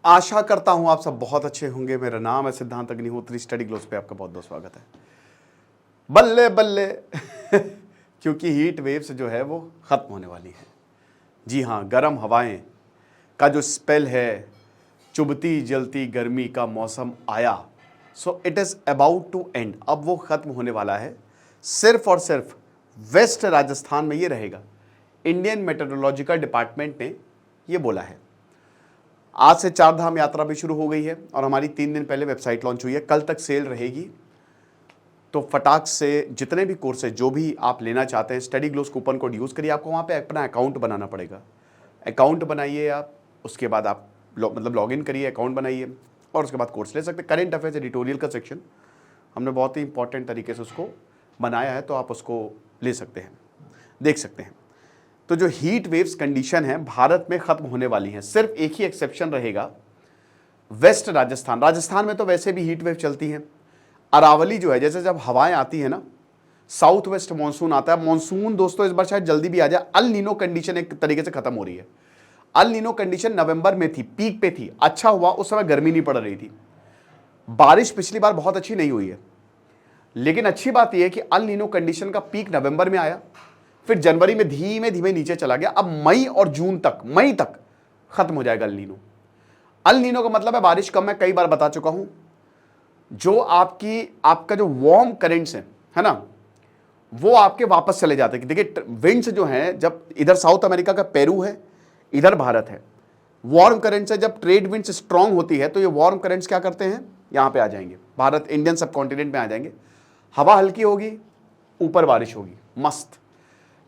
आशा करता हूं आप सब बहुत अच्छे होंगे। मेरा नाम है सिद्धांत अग्निहोत्री। स्टडी ग्लोस पे आपका बहुत बहुत स्वागत है। बल्ले बल्ले क्योंकि हीट वेव्स जो है वो खत्म होने वाली है। जी हाँ, गर्म हवाएं का जो स्पेल है, चुभती जलती गर्मी का मौसम आया। So it is about to end. अब वो खत्म होने वाला है। सिर्फ और सिर्फ वेस्ट राजस्थान में ये रहेगा। इंडियन मेट्रोलॉजिकल डिपार्टमेंट ने ये बोला है। आज से चार धाम यात्रा भी शुरू हो गई है और हमारी 3 दिन पहले वेबसाइट लॉन्च हुई है। कल तक सेल रहेगी। तो फटाक से जितने भी कोर्सेज जो भी आप लेना चाहते हैं, study glows coupon code use करिए। आपको वहाँ पे अपना अकाउंट बनाना पड़ेगा। अकाउंट बनाइए आप, उसके बाद आप लॉग इन करिए, अकाउंट बनाइए और उसके बाद कोर्स ले सकते हैं। करेंट अफेयर्स एडिटोरियल का सेक्शन हमने बहुत ही इंपॉर्टेंट तरीके से उसको बनाया है, तो आप उसको ले सकते हैं, देख सकते हैं। तो जो हीट वेव्स कंडीशन है भारत में खत्म होने वाली है। सिर्फ एक ही एक्सेप्शन रहेगा, वेस्ट राजस्थान। राजस्थान में तो वैसे भी हीट वेव चलती हैं। अरावली जो है, जैसे जब हवाएं आती है ना, साउथ वेस्ट मानसून आता है। मानसून दोस्तों इस बार शायद जल्दी भी आ जाए। अल नीनो कंडीशन एक तरीके से खत्म हो रही है। अल नीनो कंडीशन नवंबर में थी, पीक पे थी। अच्छा हुआ उस समय गर्मी नहीं पड़ रही थी। बारिश पिछली बार बहुत अच्छी नहीं हुई है, लेकिन अच्छी बात यह है कि अल नीनो कंडीशन का पीक नवंबर में आया, फिर जनवरी में धीमे धीमे नीचे चला गया। अब मई और जून तक, मई तक खत्म हो जाएगा अल नीनो। अल नीनो का मतलब है बारिश कम है। कई बार बता चुका हूं। जो आपका जो वार्म करेंट्स है ना, वो आपके वापस चले जाते हैं। देखिए विंड्स जो हैं, जब इधर साउथ अमेरिका का पेरू है, इधर भारत है, वार्म करंट्स है। जब ट्रेड विंड्स स्ट्रांग होती है तो ये वार्म करंट्स क्या करते हैं, यहां पे आ जाएंगे, भारत इंडियन सब कॉन्टिनेंट में आ जाएंगे। हवा हल्की होगी, ऊपर बारिश होगी, मस्त।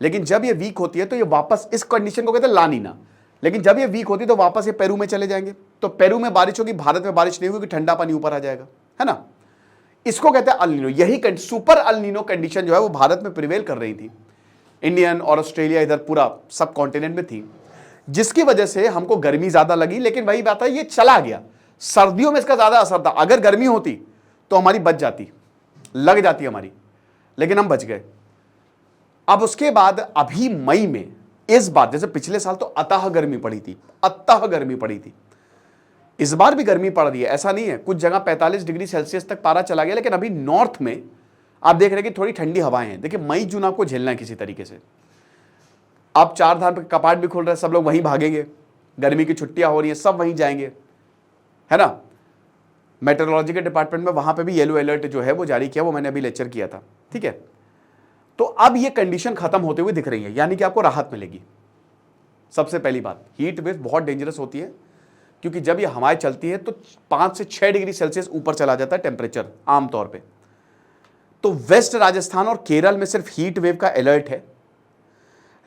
लेकिन जब ये वीक होती है तो ये वापस, इस कंडीशन को कहते हैं लानीना। लेकिन जब ये वीक होती है तो वापस ये पेरू में चले जाएंगे। तो पेरू में बारिश होगी, भारत में बारिश नहीं होगी, ठंडा पानी ऊपर आ जाएगा, है ना। इसको कहते हैं अल नीनो। यही सुपर अल नीनो कंडीशन जो है वो भारत में प्रिवेल कर रही थी। इंडियन और ऑस्ट्रेलिया, इधर पूरा सब कॉन्टिनेंट में थी, जिसकी वजह से हमको गर्मी ज्यादा लगी। लेकिन वही बात है, ये चला गया। सर्दियों में इसका ज्यादा असर था। अगर गर्मी होती तो हमारी बच जाती, लग जाती हमारी, लेकिन हम बच गए। अब उसके बाद अभी मई में इस बार, जैसे पिछले साल तो अतः गर्मी पड़ी थी, अतः गर्मी पड़ी थी, इस बार भी गर्मी पड़ रही है। ऐसा नहीं है, कुछ जगह 45 डिग्री सेल्सियस तक पारा चला गया। लेकिन अभी नॉर्थ में आप देख रहे हैं कि थोड़ी ठंडी हवाएं हैं। देखिए मई जून आपको झेलना है किसी तरीके से। अब चार धाम पे कपाट भी खुल रहे हैं, सब लोग वहीं भागेंगे। गर्मी की छुट्टियां हो रही है, सब वहीं जाएंगे, है ना। मेट्रोलॉजी के डिपार्टमेंट में वहां पे भी येलो अलर्ट जो है वो जारी किया, वो मैंने अभी लेक्चर किया था, ठीक है। तो अब ये कंडीशन खत्म होते हुए दिख रही है, यानी कि आपको राहत मिलेगी। सबसे पहली बात, हीट वेव बहुत डेंजरस होती है, क्योंकि जब ये हवाएं चलती है तो 5 से 6 डिग्री सेल्सियस ऊपर चला जाता है टेम्परेचर आमतौर पे। तो वेस्ट राजस्थान और केरल में सिर्फ हीट वेव का अलर्ट है।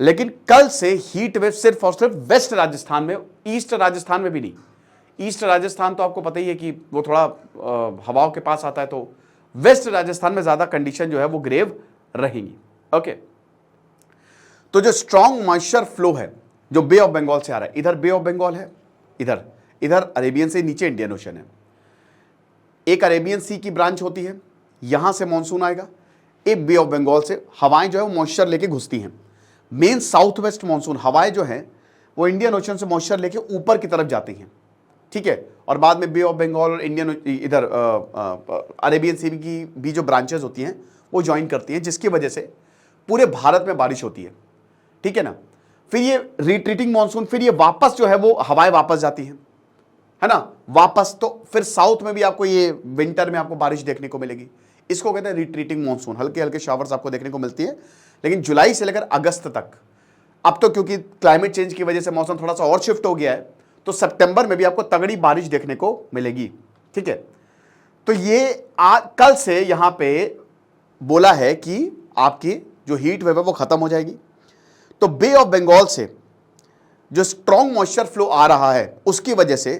लेकिन कल से हीट वेव सिर्फ और सिर्फ वेस्ट राजस्थान में, ईस्ट राजस्थान में भी नहीं। ईस्ट राजस्थान तो आपको पता ही है कि वो थोड़ा हवाओं के पास आता है, तो वेस्ट राजस्थान में ज्यादा कंडीशन जो है वो ग्रेव रहेंगी। ओके, तो जो स्ट्रॉन्ग मॉइस्चर फ्लो है जो बे ऑफ बंगाल से आ रहा है, इधर बे ऑफ बंगाल है, इधर अरेबियन से नीचे इंडियन ओशन है। एक अरेबियन सी की ब्रांच होती है, यहां से मॉनसून आएगा। एक बे ऑफ बंगाल से हवाएं जो है वो मॉइस्चर लेके घुसती हैं। मेन साउथ वेस्ट मॉनसून हवाएं जो हैं वो इंडियन ओशन से मॉइस्चर लेके ऊपर की तरफ जाती हैं, ठीक है। और बाद में बे ऑफ बंगाल और इंडियन इधर अरेबियन सी की भी जो ब्रांचेस होती हैं वो ज्वाइन करती हैं, जिसकी वजह से पूरे भारत में बारिश होती है, ठीक है ना। फिर ये रिट्रीटिंग मॉनसून, फिर ये वापस जो है वो हवाएं वापस जाती हैं, है ना, वापस। तो फिर साउथ में भी आपको ये विंटर में आपको बारिश देखने को मिलेगी। इसको कहते हैं रिट्रीटिंग मॉनसून। हल्के हल्के शावर्स आपको देखने को मिलती है, लेकिन जुलाई से लेकर अगस्त तक। अब तो क्योंकि क्लाइमेट चेंज की वजह से मौसम थोड़ा सा और शिफ्ट हो गया है, तो सितंबर में भी आपको तगड़ी बारिश देखने को मिलेगी, ठीक है। तो ये कल से यहां पे बोला है कि आपकी जो हीट वेव है वो खत्म हो जाएगी। तो बे ऑफ बंगाल से जो स्ट्रॉन्ग मॉइस्चर फ्लो आ रहा है, उसकी वजह से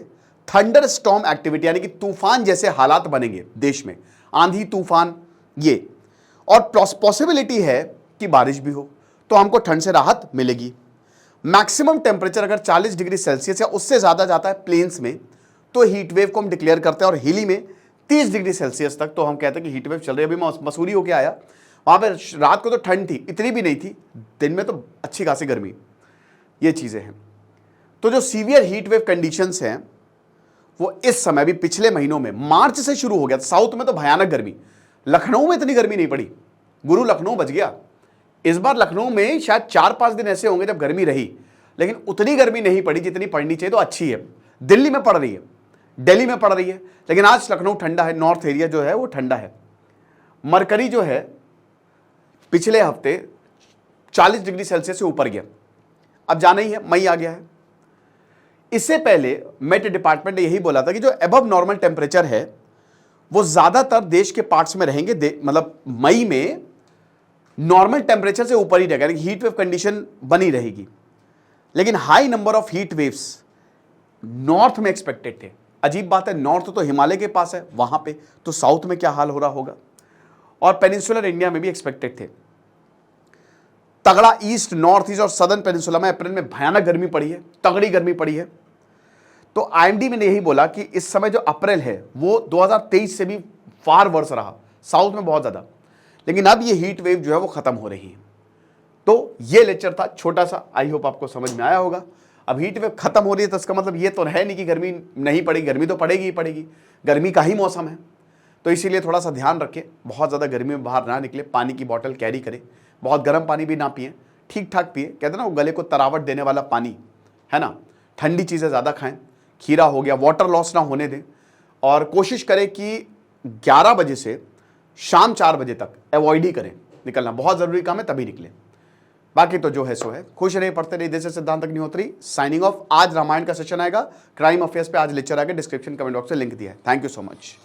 थंडर स्टॉर्म एक्टिविटी, यानी कि तूफान जैसे हालात बनेंगे देश में, आंधी तूफान ये। और पॉसिबिलिटी है कि बारिश भी हो, तो हमको ठंड से राहत मिलेगी। मैक्सिमम टेम्परेचर अगर 40 डिग्री सेल्सियस या उससे ज्यादा जाता है प्लेन्स में, तो हीट वेव को हम डिक्लेयर करते हैं। और हिली में 30 डिग्री सेल्सियस तक तो हम कहते हैं कि हीट वेव चल रही है। अभी मैं मसूरी होके आया, वहां पे रात को तो ठंड थी, इतनी भी नहीं थी, दिन में तो अच्छी खासी गर्मी। ये चीजें हैं। तो जो सीवियर हीट वेव कंडीशंस हैं वो इस समय भी पिछले महीनों में मार्च से शुरू हो गया। साउथ में तो भयानक गर्मी, लखनऊ में इतनी गर्मी नहीं पड़ी, गुरु लखनऊ बच गया। इस बार लखनऊ में शायद 4-5 दिन ऐसे होंगे जब गर्मी रही, लेकिन उतनी गर्मी नहीं पड़ी जितनी पड़नी चाहिए, तो अच्छी है। दिल्ली में पड़ रही है, दिल्ली में पड़ रही है, लेकिन आज लखनऊ ठंडा है, नॉर्थ एरिया जो है वो ठंडा है। मरकरी जो है पिछले हफ्ते 40 डिग्री सेल्सियस से ऊपर गया। अब जाना ही है, मई आ गया है। इससे पहले मेट डिपार्टमेंट ने यही बोला था कि जो एबव नॉर्मल टेम्परेचर है वो ज्यादातर देश के पार्ट्स में रहेंगे, मतलब मई में नॉर्मल टेम्परेचर से ऊपर ही रहेगा, हीट वेव कंडीशन बनी रहेगी। लेकिन high number of heat waves north में एक्सपेक्टेड थे। अजीब बात है, नॉर्थ तो हिमालय के पास है वहां पे, तो साउथ में क्या हाल हो रहा होगा। और पेनिनसुलर इंडिया में भी एक्सपेक्टेड थे। तगड़ा ईस्ट, नॉर्थ ईस्ट और सदर्न पेनिनसुला में अप्रैल में भयानक गर्मी पड़ी है, तगड़ी गर्मी पड़ी है। तो आईएमडी ने यही बोला कि इस समय जो अप्रैल है वो 2023 से भी फार वर्स रहा, साउथ में बहुत ज्यादा। लेकिन अब ये हीट वेव जो है वो खत्म हो रही है। तो ये लेक्चर था छोटा सा, आई होप आपको समझ में आया होगा। अब हीट वेव खत्म हो रही है तो इसका मतलब ये तो है नहीं कि गर्मी नहीं पड़ेगी, गर्मी तो पड़ेगी ही पड़ेगी, गर्मी का ही मौसम है। तो इसीलिए थोड़ा सा ध्यान रखें, बहुत ज़्यादा गर्मी में बाहर ना निकले, पानी की बॉटल कैरी करें, बहुत गर्म पानी भी ना पिए, ठीक ठाक पिए। कहते हैं ना वो गले को तरावट देने वाला पानी है ना, ठंडी चीज़ें ज़्यादा खाएं, खीरा हो गया, वाटर लॉस ना होने दें। और कोशिश करें कि 11 बजे से शाम 4 बजे तक अवॉइड ही करें निकलना, बहुत ज़रूरी काम है तभी निकलें। बाकी तो जो है सो है, खुश रहे, पढ़ते रहिए। देश सिद्धांत अग्निहोत्री साइनिंग ऑफ। आज रामायण का सेशन आएगा, क्राइम अफेयर्स पे आज लेक्चर आएगा, डिस्क्रिप्शन कमेंट बॉक्स में लिंक दिया है। Thank you so much.